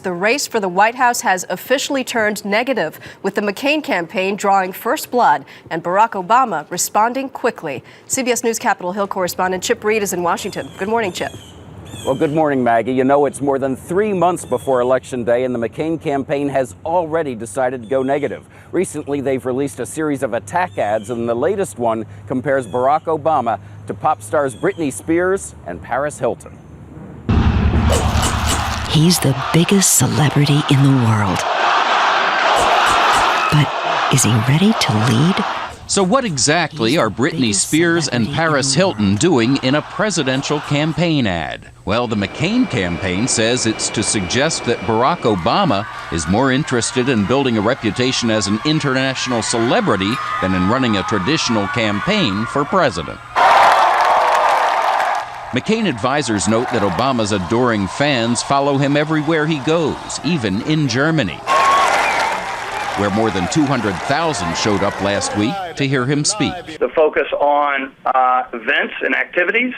the race for the White House has officially turned negative, with the McCain campaign drawing first blood and Barack Obama responding quickly. CBS News Capitol Hill correspondent Chip Reid is in Washington. Good morning, Chip. Well, good morning, Maggie. You know, it's more than 3 months before Election Day, and the McCain campaign has already decided to go negative. Recently, they've released a series of attack ads, and the latest one compares Barack Obama to pop stars Britney Spears and Paris Hilton. He's the biggest celebrity in the world. But is he ready to lead? So what exactly are Britney Spears and Paris Hilton doing in a presidential campaign ad? Well, the McCain campaign says it's to suggest that Barack Obama is more interested in building a reputation as an international celebrity than in running a traditional campaign for president. McCain advisors note that Obama's adoring fans follow him everywhere he goes, even in Germany, where more than 200,000 showed up last week to hear him speak. The focus on events and activities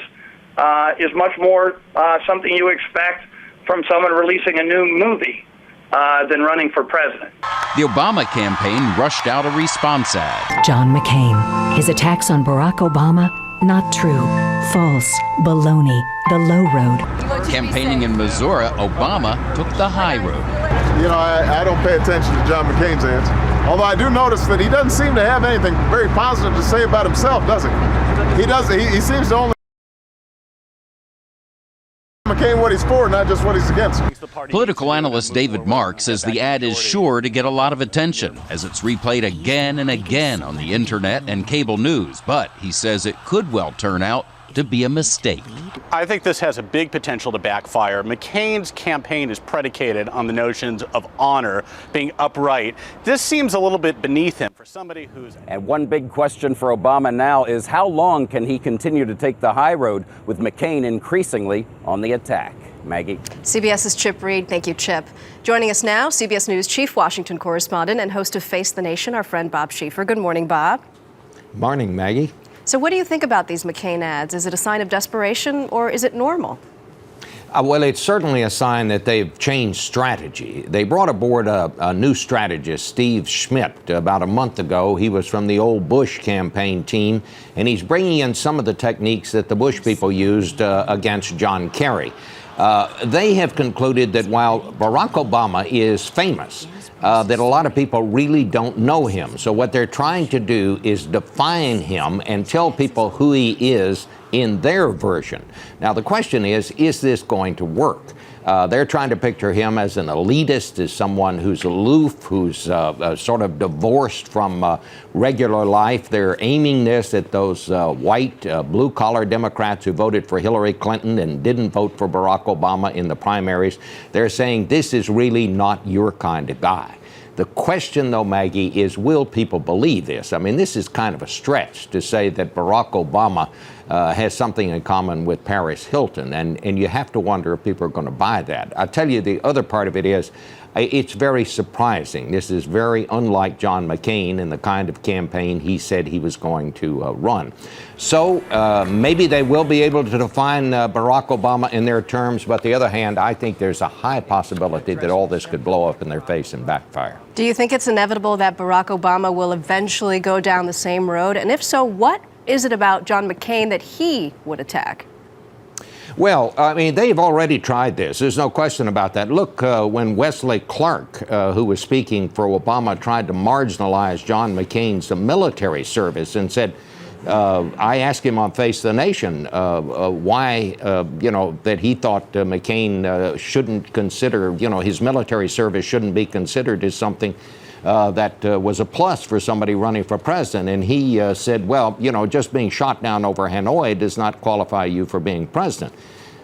is much more something you expect from someone releasing a new movie than running for president. The Obama campaign rushed out a response ad. John McCain. His attacks on Barack Obama, not true. False. Baloney. The low road. Campaigning in Missouri, Obama took the high road. You know, I don't pay attention to John McCain's ads. Although I do notice that he doesn't seem to have anything very positive to say about himself, does he? He seems to only McCain what he's for, not just what he's against. Political analyst David Mark says the ad is sure to get a lot of attention as it's replayed again and again on the internet and cable news. But he says it could well turn out to be a mistake. I think this has a big potential to backfire. McCain's campaign is predicated on the notions of honor, being upright. This seems a little bit beneath him for somebody who's... And one big question for Obama now is how long can he continue to take the high road with McCain increasingly on the attack? Maggie. CBS's Chip Reid. Thank you, Chip. Joining us now, CBS News chief Washington correspondent and host of Face the Nation, our friend Bob Schieffer. Good morning, Bob. Morning, Maggie. So what do you think about these McCain ads? Is it a sign of desperation or is it normal? Well, it's certainly a sign that they've changed strategy. They brought aboard a new strategist, Steve Schmidt, about a month ago. He was from the old Bush campaign team, and he's bringing in some of the techniques that the Bush people used against John Kerry. They have concluded that while Barack Obama is famous, that a lot of people really don't know him. So what they're trying to do is define him and tell people who he is in their version. Now, the question is this going to work? They're trying to picture him as an elitist, as someone who's aloof, who's sort of divorced from regular life. They're aiming this at those white, blue-collar Democrats who voted for Hillary Clinton and didn't vote for Barack Obama in the primaries. They're saying this is really not your kind of guy. The question, though, Maggie, is will people believe this? I mean, this is kind of a stretch to say that Barack Obama has something in common with Paris Hilton, and you have to wonder if people are going to buy that. I'll tell you, the other part of it is it's very surprising. This is very unlike John McCain and the kind of campaign he said he was going to run. So maybe they will be able to define Barack Obama in their terms, but on the other hand, I think there's a high possibility that all this could blow up in their face and backfire. Do you think it's inevitable that Barack Obama will eventually go down the same road? And if so, what is it about John McCain that he would attack? Well, I mean, they've already tried this. There's no question about that. Look, when Wesley Clark, who was speaking for Obama, tried to marginalize John McCain's military service and said, I asked him on Face the Nation why, that he thought McCain shouldn't consider, his military service shouldn't be considered as something that was a plus for somebody running for president. And he said, well, just being shot down over Hanoi does not qualify you for being president.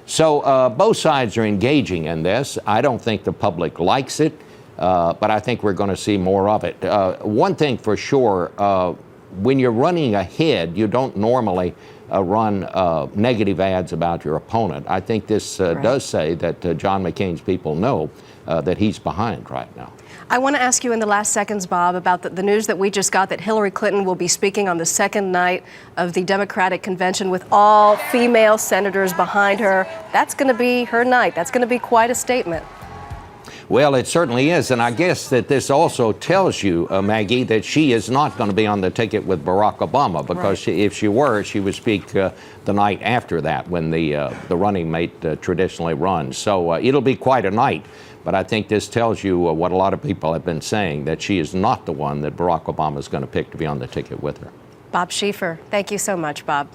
So both sides are engaging in this. I don't think the public likes it, but I think we're going to see more of it. One thing for sure, when you're running ahead, you don't normally run negative ads about your opponent. I think this does say that John McCain's people know that he's behind right now. I want to ask you in the last seconds, Bob, about the news that we just got that Hillary Clinton will be speaking on the second night of the Democratic convention with all female senators behind her. That's going to be her night. That's going to be quite a statement. Well, it certainly is, and I guess that this also tells you, Maggie, that she is not going to be on the ticket with Barack Obama, because if she were, she would speak the night after that, when the running mate traditionally runs. So it'll be quite a night, but I think this tells you what a lot of people have been saying, that she is not the one that Barack Obama is going to pick to be on the ticket with her. Bob Schieffer, thank you so much, Bob.